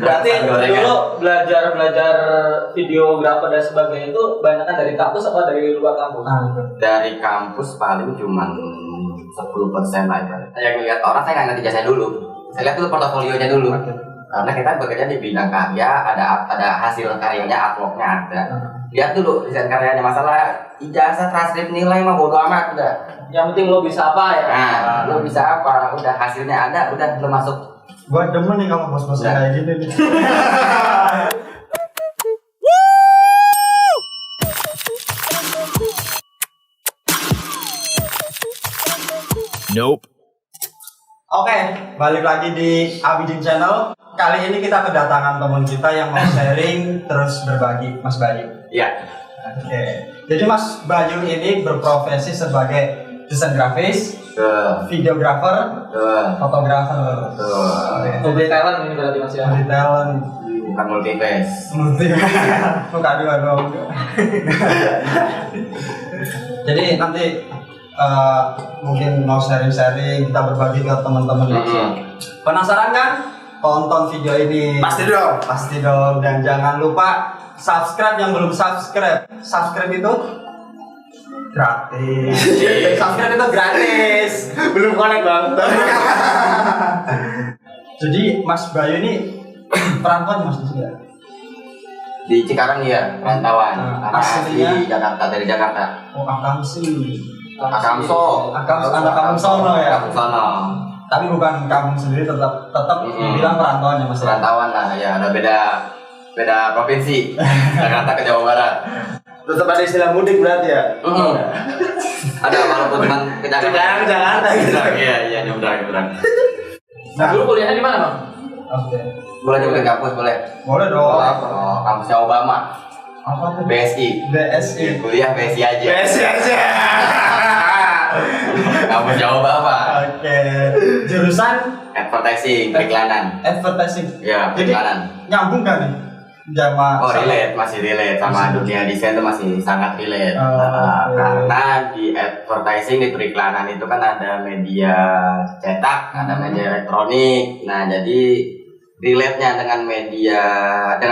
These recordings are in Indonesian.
Berarti dulu belajar videografer dan sebagainya itu banyak kan dari kampus apa dari luar kampus? Dari kampus paling cuman 10% lah. Saya ngeliat orang, saya nggak ngerti jasa dulu. Saya lihat dulu portofolionya dulu. Karena kita bekerja di bidang karya, ada hasil karyanya, artworknya ada. Lihat dulu desain karyanya, masalah ijazah, transkrip, nilai mah bodo amat udah. Yang penting lo bisa apa ya? Nah, lo bisa apa? Udah hasilnya ada, udah lo masuk. Gua demen nih kalau bos-bos kayak gini nih. Nope. Oke, balik lagi di Abidin Channel. Kali ini kita kedatangan teman kita yang mau sharing terus berbagi, Mas Bayu. Iya. Oke. Jadi Mas Bayu ini berprofesi sebagai desain grafis, videografer, fotografer. Multi talent ini berarti Mas ya. Multi talent. Bukan multiface. Bukan dua dong. Jadi nanti mungkin mau sharing-sharing, kita berbagi ke teman-teman. Penasaran kan? Tonton video ini. Pasti dong. Pasti dong. Dan jangan lupa subscribe yang belum subscribe. Subscribe itu gratis. Subscribe itu gratis. Belum connect bang. Jadi Mas Bayu ini perantauan Mas di sini ya? Di Cikarang ya, perantauan. Aslinya di Jakarta, dari Jakarta. Oh, Akamsi. Akamso. Anak kampung sono ya. Kampung sono. Tapi bukan kampung sendiri, tetap dibilang perantauan ya Mas. Perantauan lah, ya ada beda provinsi. Jakarta ke Jawa Barat. Tetap ada istilah mudik berarti ya. Ada walaupun cuma ke Jakarta. Iya nyebrang. Nah, dulu kuliahnya di mana Bang? Oke. Boleh nyebutin kampus boleh. Boleh dong. Oh, kampusnya Obama. Apa tuh? BSI. BSI. Kuliah BSI aja. BSI aja. Kamu jawab apa? Oke. Jurusan Advertising, periklanan. advertising. Ya, Jadi periklanan. nyambung kan nih? Sama Masih relate sama dunia desain itu masih sangat relate. Okay. Karena di advertising, di periklanan itu kan ada media cetak, ada media elektronik. Nah, jadi relate-nya dengan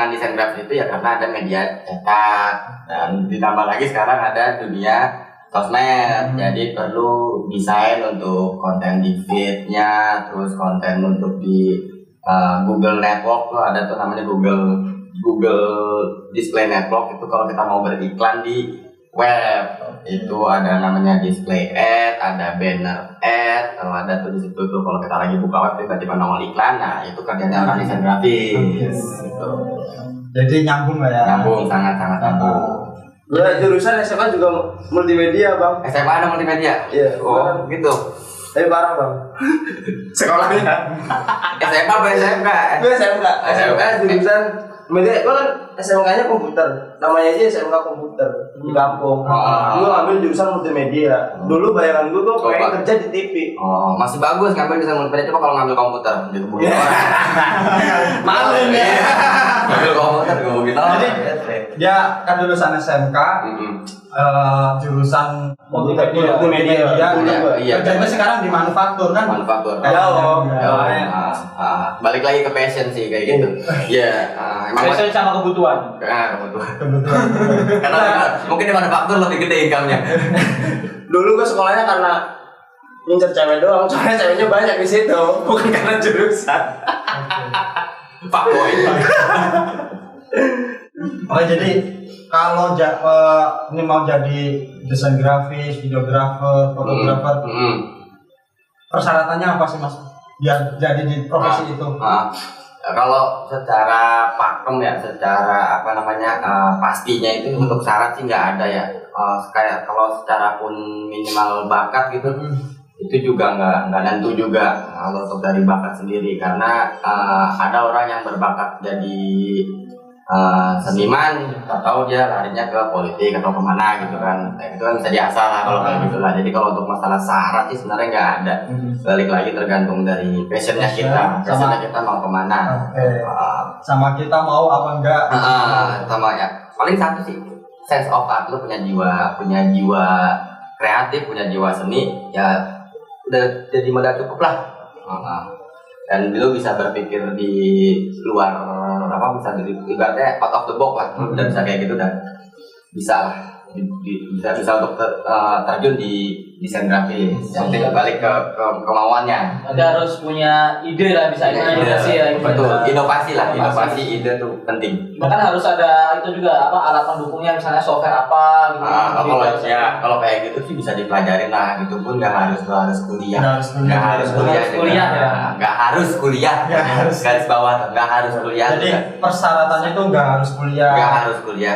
desain grafis itu ya karena ada media cetak, dan ditambah lagi sekarang ada dunia sosmed. Jadi perlu desain untuk konten di feed-nya, terus konten untuk di Google Network tuh ada tuh namanya Google Display Network. Itu kalau kita mau beriklan di web itu ada namanya display ad, ada banner ad. Kalau ada tuh di situ tuh kalau kita lagi buka web tiba-tiba nongol iklan, nah itu kerjanya orang desain grafis. Gitu. Jadi nyambung lah ya. Nyambung, sangat nyambung. Gue jurusan SMA juga multimedia bang. SMA ada multimedia? Iya. Oh gitu. Tapi parah bang. Sekolahnya. SMA apa SMK? Gue SMK. SMK jurusan media. Gue kan SMK-nya komputer. Namanya aja SMK komputer di kampung. Gue ambil jurusan multimedia. Dulu bayangan gue pengen kerja di TV. Oh, masih bagus ngambil desain multimedia. Coba kalau ngambil komputer digebukin orang. Malu nih. Ngambil komputer digebukin orang. Jadi dia kan lulusan SMK, jurusan multimedia. Iya. Kerjanya sekarang di manufaktur kan? Manufaktur. Jauh. Balik lagi ke passion sih kayak gitu. Iya. Emang Passion sama kebutuhan. kebutuhan. Karena mungkin di manufaktur lebih gede income-nya. Dulu gue sekolahnya karena ngincer cewek doang. Soalnya ceweknya banyak di situ, bukan karena jurusan. Pak boy. Oh jadi kalau ini mau jadi desain grafis, videografer, fotografer, persyaratannya apa sih Mas? Biar jadi di profesi itu. Kalau secara pakem ya, secara pastinya itu untuk syarat sih nggak ada ya. Kayak kalau secara pun minimal bakat gitu, itu juga nggak nentu juga kalau untuk dari bakat sendiri, karena ada orang yang berbakat jadi seniman atau dia larinya ke politik atau kemana gitu kan. Nah, itu kan bisa diasah lah kalau kayak gitu lah. Jadi kalau untuk masalah syarat sih sebenarnya nggak ada. Balik lagi tergantung dari passionnya kita mau kemana. Sama kita mau apa enggak. Sama ya paling satu sih, sense of art, lu punya jiwa kreatif, punya jiwa seni, ya udah jadi modal cukup lah. dan lu bisa berpikir di luar apa, bisa ibaratnya out of the box lah, udah bisa kayak gitu dan bisa lah bisa untuk terjun di desain grafis. Yang penting balik ke kemauannya. Ada harus punya ide lah, bisa inovasi ya. Betul, inovasi lah, inovasi ide tuh penting. Bahkan harus ada itu juga apa, alat pendukungnya, misalnya software apa gitu. Kalau kayak gitu sih bisa dipelajarin lah, gitu pun nggak harus kuliah. Nggak harus kuliah. Nggak harus kuliah. Garis bawah, nggak harus kuliah. Jadi persyaratannya itu nggak harus kuliah. Nggak harus kuliah.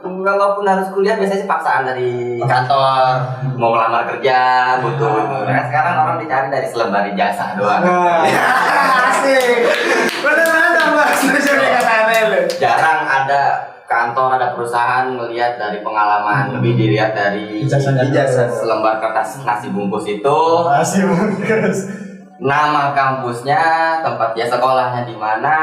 Kalaupun harus kuliah biasanya sih paksaan dari kantor, mau melamar kerja butuh. Nah, sekarang orang dicari dari selembar ijazah doang. Asik. Benar-benar Mas, Jarang ada kantor, ada perusahaan melihat dari pengalaman, lebih dilihat dari Ijazah. selembar kertas nasi bungkus itu, Masih bungkus. nama kampusnya, tempat dia sekolahnya di mana,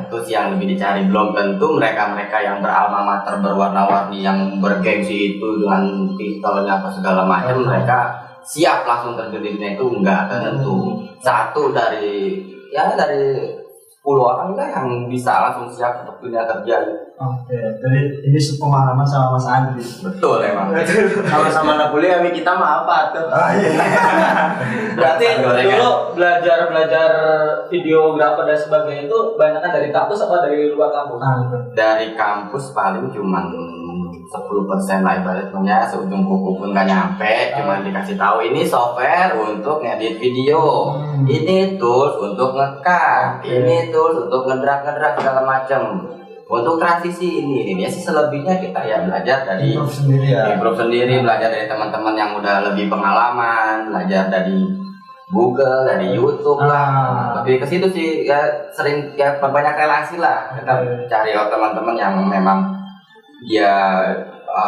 itu sih yang lebih dicari. Belum tentu mereka yang beralma mater berwarna-warni yang bergengsi itu dengan titelnya apa segala macam, mereka siap langsung terjun di dunia itu, enggak tentu. Satu dari 10 orang enggak yang bisa langsung siap untuk dunia kerja. Oke, jadi ini sepemahaman sama Mas Andri. Betul emang. Sama-sama anak kuliah, kita mah apa tuh? Oh iya. Berarti dulu belajar videografer dan sebagainya itu banyak kan dari kampus apa dari luar kampus? Dari kampus paling cuman 10% lah ibaratnya, seujung kuku pun nggak nyampe, cuman dikasih tahu ini software untuk ngedit video, ini tools untuk nge-cut, ini tools untuk ngedrag segala macam, untuk transisi ini ya sih. Selebihnya kita ya belajar dari improve sendiri, belajar dari teman-teman yang udah lebih pengalaman, belajar dari Google, dari YouTube lah, lebih ke situ sih ya, sering ya perbanyak relasi lah, kita cari teman-teman yang memang dia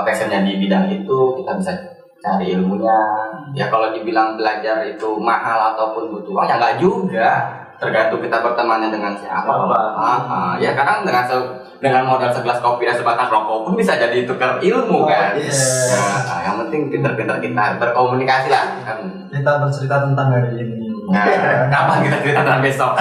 passionnya di bidang itu, kita bisa cari ilmunya. Ya kalau dibilang belajar itu mahal ataupun butuh uang ya nggak juga, tergantung kita bertemannya dengan siapa. Ya kadang dengan modal segelas kopi dan sebatang rokok pun bisa jadi tukar ilmu kan. Nah, yang penting pintar-pintar kita berkomunikasi lah kan. Kita bercerita tentang hari ini. Nah, kapan kita cerita tentang besok?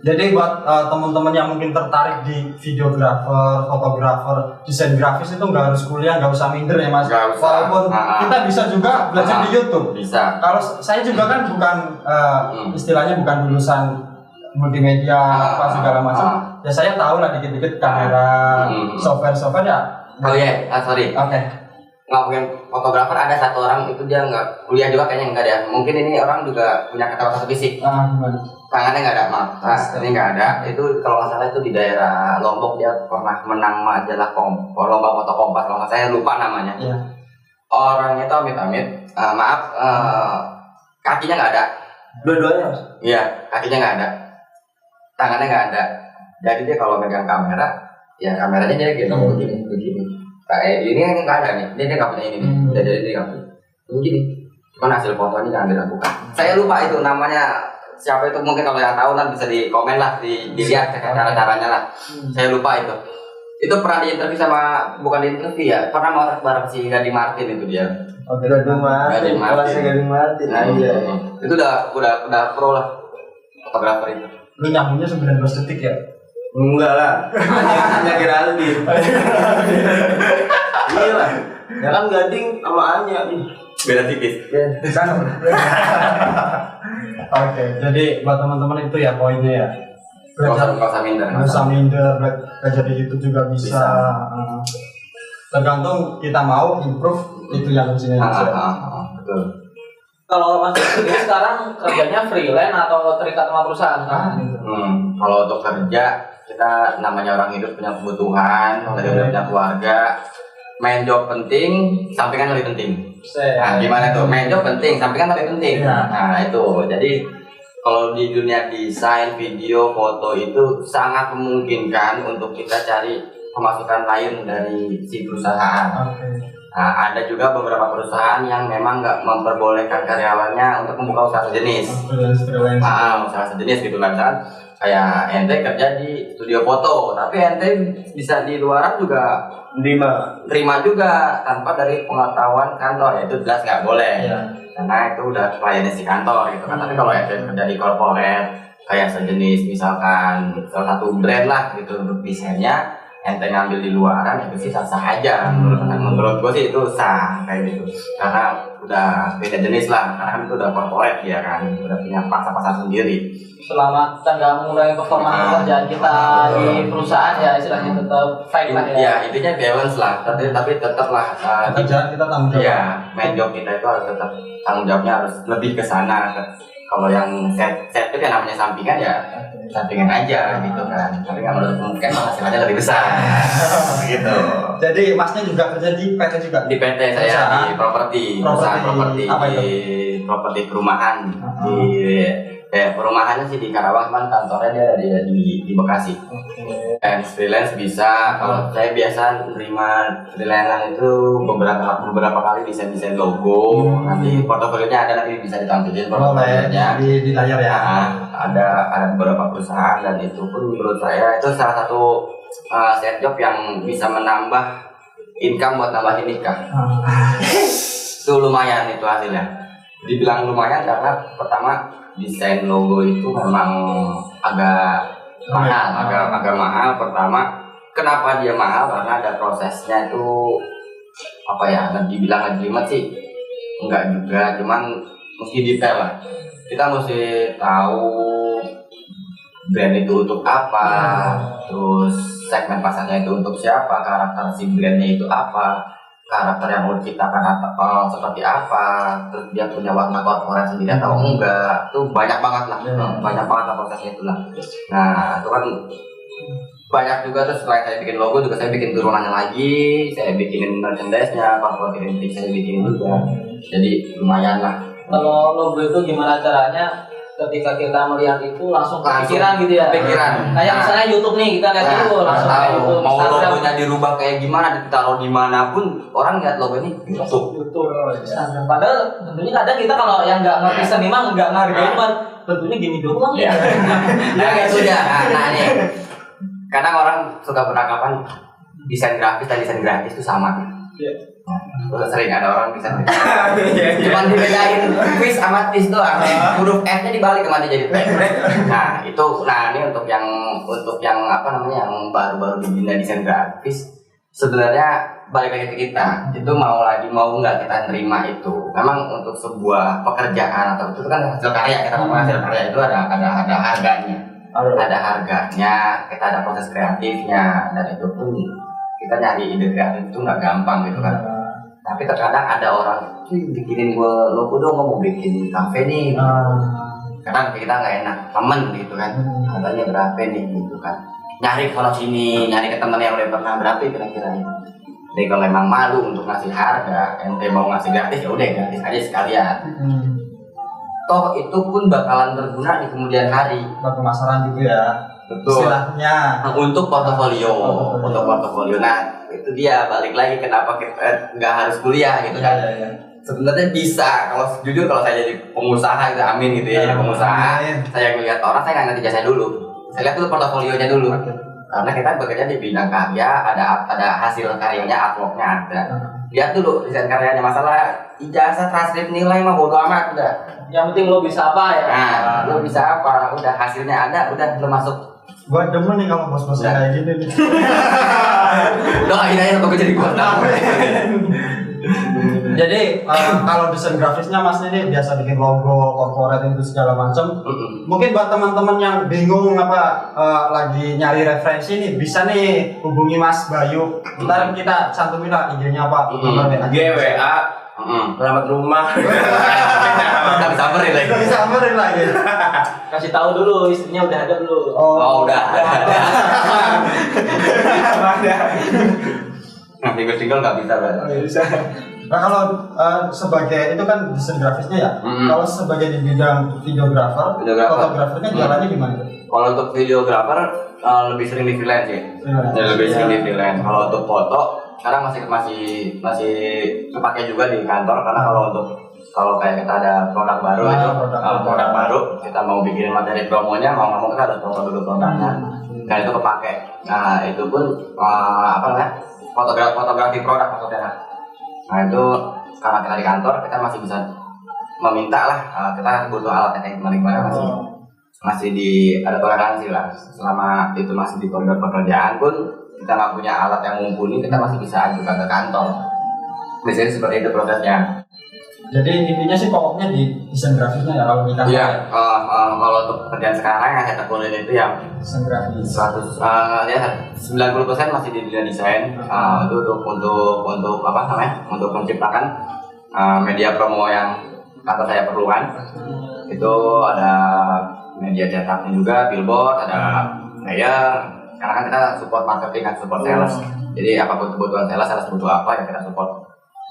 Jadi buat teman-teman yang mungkin tertarik di videografer, fotografer, desain grafis itu nggak harus kuliah, nggak usah minder ya Mas. Walaupun kita bisa juga belajar di YouTube. Bisa. Kalau saya juga kan bukan istilahnya bukan lulusan multimedia apa segala macam. Ya saya tahu lah dikit-dikit kamera, software ya. Oh iya, sorry. Oke. Ngomongin fotografer, ada satu orang itu dia nggak kuliah juga kayaknya, enggak dia. Mungkin ini orang juga punya keterbatasan fisik. Tangannya nggak ada, maaf. Ini nggak ada. Itu kalau nggak salah itu di daerah Lombok, dia pernah menang majalah lomba foto Kompas. Kalau nggak saya lupa namanya. Iya. Orangnya itu amit-amit, kakinya nggak ada. Dua-duanya Mas? Iya, kakinya nggak ada, tangannya nggak ada. Jadi dia kalau megang kamera, ya kameranya dia gendong begini. Kayak ini kan nggak ada nih, dia nggak punya ini nih. Jadi dia nggak punya. Begini. Cuman hasil fotonya jangan dilakukan. Saya lupa itu namanya. Siapa itu, mungkin kalau yang tahu kan bisa di komen lah, dilihat cara-caranya lah. Saya lupa itu. Itu pernah diinterview sama, bukan diinterview ya, pernah mau bareng si Gading Martin itu dia. Oke, Gading Martin. Nah, iya. Itu udah pro lah fotografer itu. Lu nyambungnya 19 detik ya? Enggak lah. Hanya Geraldine. Iya lah. Ya kan Gading sama Anya nih. Beda tipis. Oke, jadi buat teman-teman itu ya poinnya ya. Nggak usah minder, belajar di YouTube juga bisa. Tergantung kita mau improve, itu yang kuncinya. Betul. Kalau Mas sendiri sekarang kerjanya freelance atau terikat sama perusahaan? Kalau untuk kerja, kita namanya orang hidup punya kebutuhan, punya keluarga. Main job penting, sampingan lebih penting. Nah, gimana tuh? Main job penting, sampingan lebih penting. Nah, itu. Jadi kalau di dunia desain, video, foto itu sangat memungkinkan untuk kita cari pemasukan lain dari si perusahaan. Nah, ada juga beberapa perusahaan yang memang nggak memperbolehkan karyawannya untuk membuka usaha sejenis. Usaha sejenis gitu kan. Misalkan kayak ente kerja di studio foto, tapi ente bisa di luaran juga terima juga tanpa dari pengetahuan kantor, ya itu jelas nggak boleh. Karena itu udah pelayanan si kantor gitu kan. Tapi kalau ente kerja di corporate kayak sejenis misalkan salah satu brand lah gitu untuk desainnya, ente ngambil di luaran itu sih sah-sah aja. Menurut gue sih itu sah kayak gitu, karena udah beda jenis lah, karena kan itu udah corporate ya kan, udah punya pasar sendiri. Selama kita nggak mengurangi performa pekerjaan kita di perusahaan ya istilahnya tetap fine lah ya. Ya intinya balance lah, tapi tetap lah kerjaan kita tanggung jawab. Iya, main job kita itu harus tetap tanggung jawabnya harus lebih ke sana. Kalau yang set itu kan namanya sampingan ya sampingan aja gitu kan, tapi nggak menutup kemungkinan hasilnya lebih besar gitu. Jadi masnya juga kerja di PT juga? Di PT saya di properti, perusahaan properti, di properti perumahan, di perumahannya sih di Karawang, cuman kantornya dia ada di Bekasi. Dan freelance bisa, kalau saya biasa menerima freelance itu beberapa kali desain logo, nanti portofolionya ada, nanti bisa ditampilin portofolionya di layar ya. Ada beberapa perusahaan, dan itu pun menurut saya itu salah satu set job yang bisa menambah income buat nambahin nikah. Itu lumayan itu hasilnya. Dibilang lumayan karena pertama desain logo itu memang agak mahal. Pertama, kenapa dia mahal? Karena ada prosesnya itu apa ya? Dibilang ngejelimet sih enggak juga, cuman mesti detail lah. Kita mesti tahu brand itu untuk apa, terus segmen pasarnya itu untuk siapa, karakter si brandnya itu apa, karakter yang mau diciptakan seperti apa, terus dia punya warna korporat sendiri atau enggak, itu banyak banget lah, banyak banget lah prosesnya itu lah. Nah itu kan banyak juga, terus selain saya bikin logo juga saya bikin turunannya lagi, saya bikinin merchandise-nya, corporate identity saya bikinin juga, jadi lumayan lah. Kalau logo itu gimana caranya ketika kita melihat itu langsung kepikiran gitu ya? Kepikiran. Kayak misalnya YouTube nih, kita lihat itu langsung kayak YouTube. Mau logonya dirubah kayak gimana, ditaruh dimanapun orang lihat logo ini YouTube. Padahal tentunya kadang kita kalau yang nggak ngerti seni mah nggak ngargain kan, tentunya gini doang ya. Nah itu dia. Nah nih, kadang orang suka beranggapan desain grafis dan desain grafis itu sama. Sering ada orang bisa cuman dibedain fish sama tis doang, huruf F nya dibalik kemana jadi T. Nah ini untuk yang apa namanya, yang baru-baru di dunia desain grafis, sebenarnya balik lagi ke kita, itu mau nggak kita terima itu. Memang untuk sebuah pekerjaan atau itu kan hasil karya, kita ngomong hasil karya itu ada harganya, kita ada proses kreatifnya, dan itu pun kita nyari ide kreatif itu nggak gampang gitu kan. Tapi terkadang ada orang bikinin gue logo dong, mau bikin kafe nih. Kadang kita nggak enak, temen gitu kan, harganya berapa nih gitu kan. Nyari ke sini, nyari ke temen yang udah pernah berapa kira-kira. Jadi kalau emang malu untuk ngasih harga, ente mau ngasih gratis ya udah gratis aja sekalian. Toh itu pun bakalan berguna di kemudian hari. Buat pemasaran juga ya. Betul. Istilahnya untuk portofolio. Nah itu dia, balik lagi kenapa kita nggak harus kuliah gitu kan. Sebenarnya bisa, kalau jujur kalau saya jadi pengusaha gitu, amin gitu ya, jadi pengusaha, saya melihat orang, saya nggak ngerti jasanya dulu, saya lihat dulu portofolionya dulu. Karena kita bekerja di bidang karya, ada hasil karyanya, artworknya ada. Lihat dulu desain karyanya, masalah ijazah, transkrip, nilai mah bodo amat udah. Yang penting lo bisa apa ya? Nah, lo bisa apa, udah hasilnya ada, udah lo masuk. Gua demen nih kalau bos-bos kayak gini nih. Lo akhirnya lo jadi kota. Jadi kalau desain grafisnya mas ini biasa bikin logo, corporate itu segala macam. Mungkin buat teman-teman yang bingung lagi nyari referensi nih, bisa nih hubungi Mas Bayu. Ntar kita cantumin lah IG-nya apa. GWA. Selamat rumah. Kita Disamperin lagi. Kasih tahu dulu istrinya udah ada belum? Oh udah ada. Nah, tinggal nggak bisa berarti. Nah kalau sebagai itu kan desain grafisnya ya. Kalau sebagai di bidang videographer, fotografernya jalannya gimana? Kalau untuk videographer lebih sering di freelance ya. Lebih sering di freelance. Kalau untuk foto sekarang masih kepake juga di kantor, karena kalau kayak kita ada produk baru produk baru kita mau bikin materi promonya, mau ngomong kita harus foto dulu produknya, dan itu kepake. Nah itu pun fotografi produk maksudnya. Nah itu karena kita di kantor kita masih bisa meminta lah, kita butuh alatnya kayak gimana masih ada toleransi lah. Selama itu masih di koridor pekerjaan pun kita nggak punya alat yang mumpuni, kita masih bisa ajukan ke kantor. Biasanya seperti itu prosesnya. Jadi intinya sih pokoknya di desain grafisnya ya kalau di kantor. Iya. Kalau untuk pekerjaan sekarang yang saya tekunin itu yang desain grafis. 90% masih di dunia desain. Itu untuk apa namanya? Untuk menciptakan media promo yang kantor saya perlukan. Itu ada media cetaknya juga, billboard, ada flyer. Karena kan kita support marketing kan, support sales. Jadi apapun kebutuhan sales butuh apa ya kita support.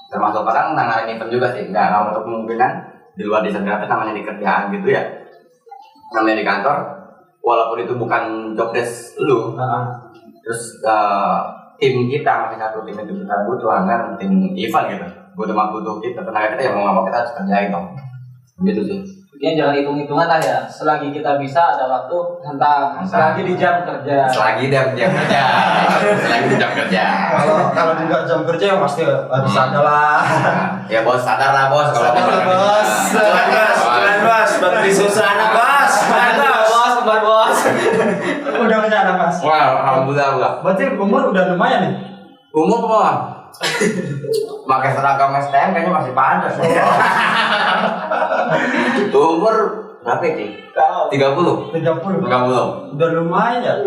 Termasuk kadang nanganin event juga sih, nggak untuk kemungkinan di luar desain grafis namanya di kerjaan gitu ya, namanya di kantor, walaupun itu bukan job desk lu, terus tim kita masih satu tim itu kita butuh kan, tim event gitu, butuh kita tenaga kita yang mau nggak mau kita harus kerjain dong, gitu sih. Ya jangan hitung-hitungan lah ya. Selagi kita bisa ada waktu hantam. Selagi di jam kerja. Selagi di jam kerja. Selagi di jam kerja. Kalau di luar jam kerja ya pasti harus ada lah. Ya bos, sadar lah bos. Kalau bos. Keren bos, berarti susah anak bos. Kembar bos. Udah punya anak mas. Wah, alhamdulillah. Berarti umur udah lumayan nih. Umur mah. Pakai seragam STM kayaknya masih pantas. Umur berapa sih? 30. 30. Udah lumayan ya.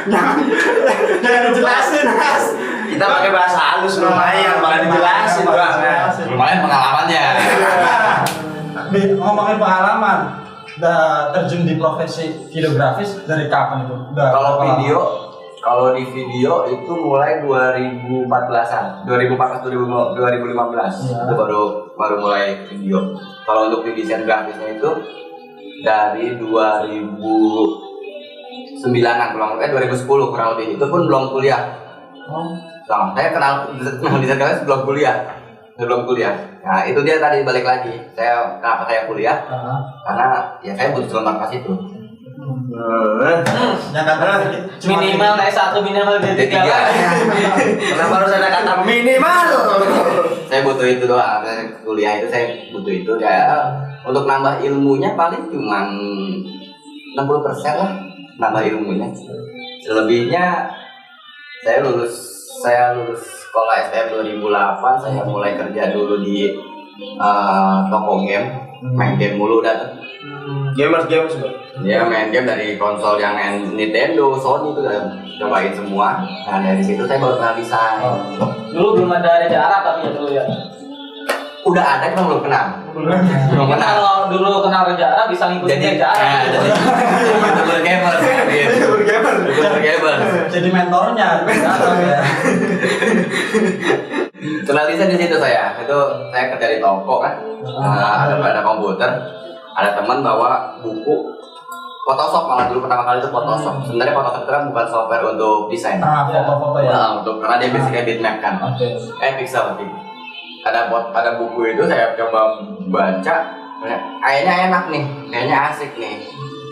Jangan dijelasin mas. Kita pakai bahasa halus lumayan, malah dijelasin bang. Lumayan pengalamannya. Ngomongin pengalaman, udah terjun di profesi videografis dari kapan itu? Kalau di video itu mulai 2014-an, 2015 ya. Itu baru mulai video. Kalau untuk di desain grafisnya itu dari 2009-an kurang lebih, 2010 kurang lebih, itu pun belum kuliah. Saya kenal desain grafis belum kuliah. Nah itu dia tadi balik lagi. Kenapa saya kuliah? Karena ya saya butuh selengkap itu. Minimal S1, minimal D3. Kenapa harus ada kata minimal? Saya butuh itu doang. Kuliah itu saya butuh itu ya. Untuk nambah ilmunya paling cuma 60% lah, nambah ilmunya. Selebihnya saya lulus sekolah STM 2008. Saya mulai kerja dulu di toko game, main game mulu dan Gamers ya main game dari konsol yang Nintendo, Sony itu udah cobain semua. Nah dari situ saya baru kenal desain. Dulu belum ada Reza Arab tapi ya dulu ya. Udah ada cuma belum kenal. Kalau dulu kenal Reza Arab bisa ngikutin Reza Arab. Jadi gamer. Jadi mentornya. Kenal desain di situ saya. Itu saya kerja di toko kan. Ada komputer. Ada teman bawa buku Photoshop, malah dulu pertama kali itu Photoshop. Sebenarnya Photoshop itu kan bukan software untuk desain. Foto-foto ya. Karena dia basicnya bitmap kan. Pixel. Ada buku itu saya coba baca, kayaknya enak nih, kayaknya asik nih.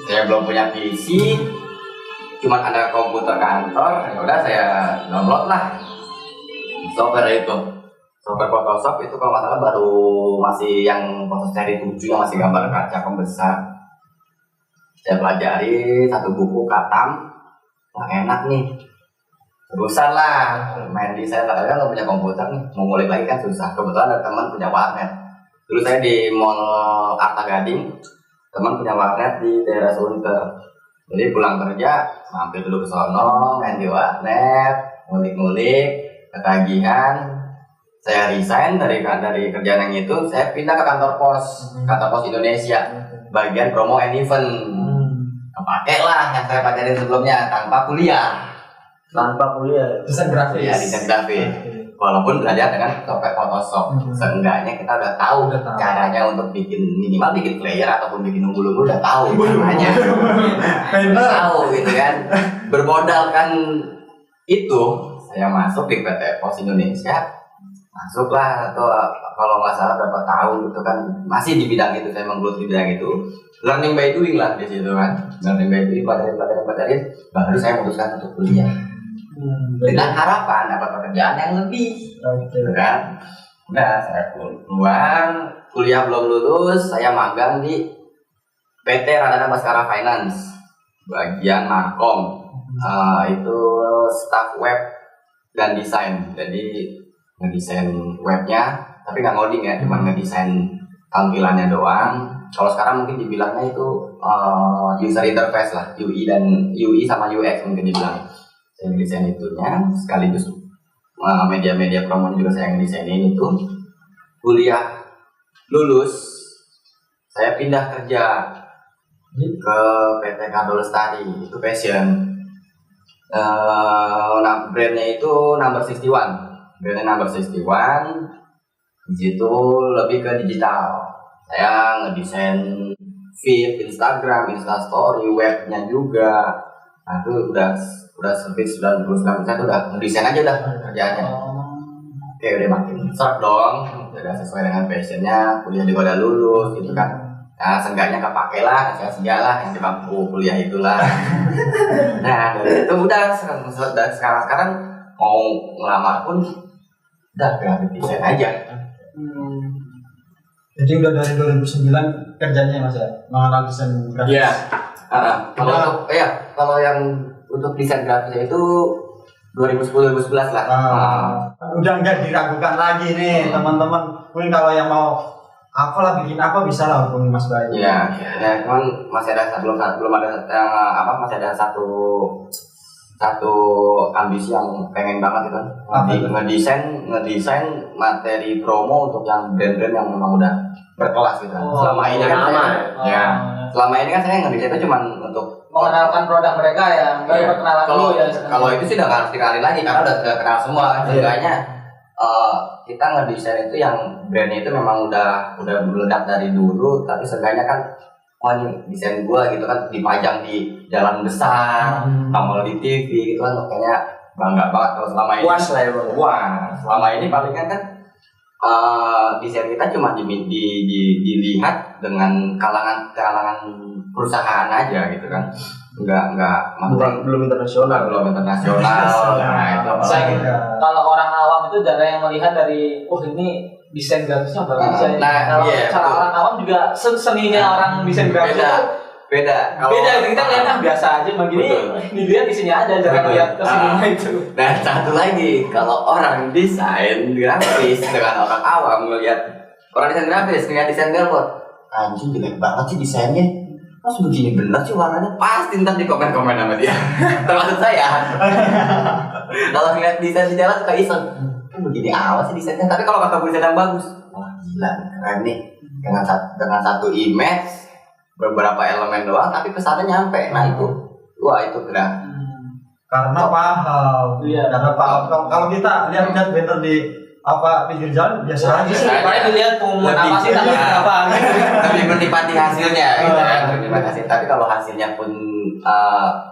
Saya belum punya PC, cuman ada komputer kantor, ya udah saya download lah software itu. Software Photoshop itu kalau nggak salah baru masih yang Photoshop seri 7 yang masih gambar kaca pembesar. Saya pelajari satu buku katam, wah enak nih. Terusan lah main desain, tapi kan nggak punya komputer nih, mau ngulik lagi kan susah. Kebetulan ada teman punya warnet. Dulu saya di Mall Arta Gading, teman punya warnet di daerah Sunter. Jadi pulang kerja mampir dulu ke sono, main di warnet, ngulik-ngulik, ketagihan. Saya resign dari kerjaan yang itu, saya pindah ke kantor pos Indonesia, bagian promo and event. Pakai lah yang saya pelajarin sebelumnya tanpa kuliah. Desain grafis. Ya desain grafis. Walaupun belajar dengan software Photoshop, seenggaknya kita udah tahu caranya untuk minimal bikin player ataupun bikin unggul-unggul udah tahu caranya. Tahu gitu kan. Bermodalkan itu saya masuk di PT Pos Indonesia, masuklah atau kalau nggak salah berapa tahun gitu kan, masih di bidang itu, saya menggeluti di bidang itu, learning by doing lah di situ kan, learning by doing, pelajarin, baru saya memutuskan untuk kuliah dengan harapan dapat pekerjaan yang lebih, gitu kan. Udah saya keluar kuliah belum lulus, saya magang di PT Radana Baskara Finance bagian Markom. Itu staff web dan desain, jadi ngedesain webnya tapi nggak ngoding ya, cuma ngedesain tampilannya doang. Kalau sekarang mungkin dibilangnya itu user interface lah, UI sama UX mungkin dibilang. Saya ngedesain itunya sekaligus media-media promo juga saya ngedesainin itu. Kuliah lulus, saya pindah kerja ke PT Kado Lestari, itu fashion. Brandnya itu Number 61, brandnya Number 61. Di situ lebih ke digital. Saya ngedesain feed Instagram, Instastory, webnya juga. Nah itu udah service 99% itu udah ngedesain aja udah kerjaannya. Oke, udah makin seret dong, udah sesuai dengan passionnya. Kuliah juga udah lulus gitu kan. Nah, seenggaknya kepake lah, sia-sia lah yang di bangku kuliah itulah. Nah, dari itu udah sekarang mau ngelamar pun udah graphic design aja. Jadi udah dari 2009 kerjanya Mas ya, mengenal desain grafis. Iya. Kalau yang untuk desain grafisnya itu 2010-2011 lah. Udah nggak diragukan lagi nih teman-teman. Mungkin kalau yang mau apalah bikin apa bisa lah hubungi Mas Bayu. Iya, ya cuman masih ada belum ada masih ada satu ambisi yang pengen banget itu ngedesain materi promo untuk yang brand-brand yang memang udah berkelas gitu. Selama ini kan selama ini kan saya ngedesain itu cuma untuk mengenalkan produk mereka ya, enggak perkenalan dulu ya. Kalau itu sih udah nggak harus dikenalin lagi karena udah kenal semua. Seenggaknya kita ngedesain itu yang brandnya itu memang udah meledak dari dulu, tapi seenggaknya kan ini desain gua gitu kan dipajang di jalan besar, nongol di TV gitu kan, kayaknya bangga banget kalau selama ini. Puas lah ya bang. Wah, selama ini palingan kan desain kita cuma dilihat dengan kalangan perusahaan aja gitu kan, belum internasional. Nah itu Kalau orang awam itu jarang yang melihat dari ini desain grafisnya bagus ya. Kalau cara orang awam juga seninya orang desain grafis beda kita lihat biasa aja begini, dilihat di sini aja, jarang lihat kesininya itu. Dan satu lagi, kalau orang desain grafis dengan orang awam ngelihat orang desain grafis ngelihat desain billboard, anjing jelek banget sih desainnya, mas begini bener sih warnanya, pasti ntar di komen sama dia. Termasuk saya. Kalau ngeliat desain di jalan suka iseng, begini awas sih desainnya, tapi kalau kata desain yang bagus, wah gila keren nih, dengan satu image beberapa elemen doang tapi pesannya nyampe. Nah itu gerak karena paham. Karena paham. Kalau kita lihat banner di pinggir jalan biasa aja sih. Paling dilihat pengumuman apa sih tapi apa gitu. Lebih menikmati hasilnya gitu kan. Tapi kalau hasilnya pun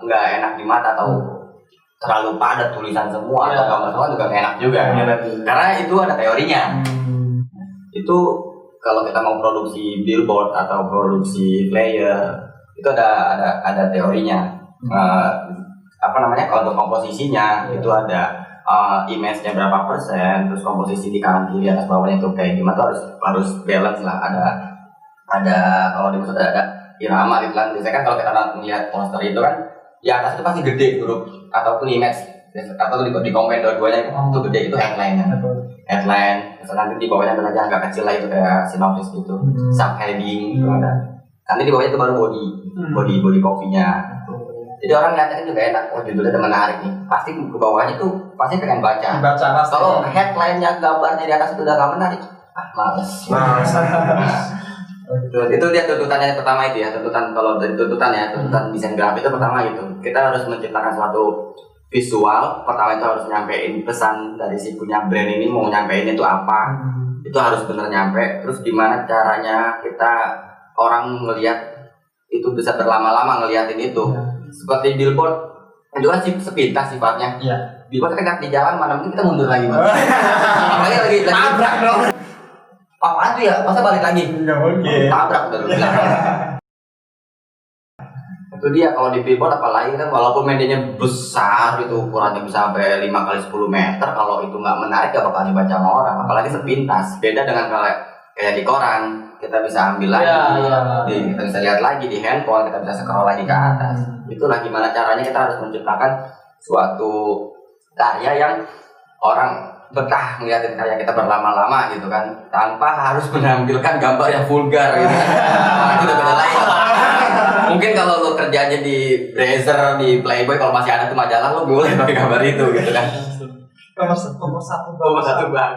nggak enak di mata atau terlalu padat tulisan semua atau gambar semua juga nggak enak juga. Karena itu ada teorinya. Itu kalau kita mau produksi billboard atau produksi flyer itu ada teorinya. Kalau untuk komposisinya itu ada image-nya berapa persen, terus komposisi di kanan kiri atas bawahnya itu kayak gimana, tuh harus balance lah. Ada kalau di maksud ada irama gitu kan. Biasanya kan kalau kita melihat poster itu kan di atas itu pasti gede huruf ataupun image atau di komen dua-duanya itu gede, itu headline-nya. Headline, terus nanti di bawahnya ada agak kecil lah itu kayak sinopsis gitu, subheading gitu ada. Nanti di bawahnya itu baru body copy-nya. Jadi orang lihatnya juga enak, judulnya udah menarik nih. Pasti ke bawahnya tuh pasti pengen baca. Kalau headline-nya gambarnya di atas itu udah gak menarik, males. Itu dia tuntutannya pertama itu ya, tuntutan desain grafis itu pertama itu. Kita harus menciptakan suatu visual. Pertama itu harus nyampein pesan dari si punya brand ini mau nyampein itu apa. Itu harus bener nyampe. Terus gimana caranya kita orang ngelihat itu bisa berlama-lama ngeliatin itu. Seperti billboard itu kan sepintas sifatnya. Billboard kan di jalan mana mungkin kita mundur lagi Bang. Apalagi lagi Tabrak dong. apaan tuh ya, masa balik lagi? Enggak mungkin. Tabrak udah lu bilang. Itu dia kalau di billboard apalagi kan walaupun medianya besar itu ukurannya bisa sampai 5 kali 10 meter, kalau itu nggak menarik gak bakal dibaca sama orang, apalagi sepintas. Beda dengan kalau kayak di koran, kita bisa ambil lagi, kita bisa lihat lagi di handphone, kita bisa scroll lagi ke atas. Itulah gimana caranya kita harus menciptakan suatu karya yang orang betah ngeliatin karya kita berlama-lama gitu kan, tanpa harus menampilkan gambar yang vulgar gitu. Nah, itu udah beda lain. Mungkin kalau lo kerjanya di Brazzer, di Playboy, kalau masih ada tuh majalah, lo boleh pakai gambar itu gitu kan. Nomor satu Bang.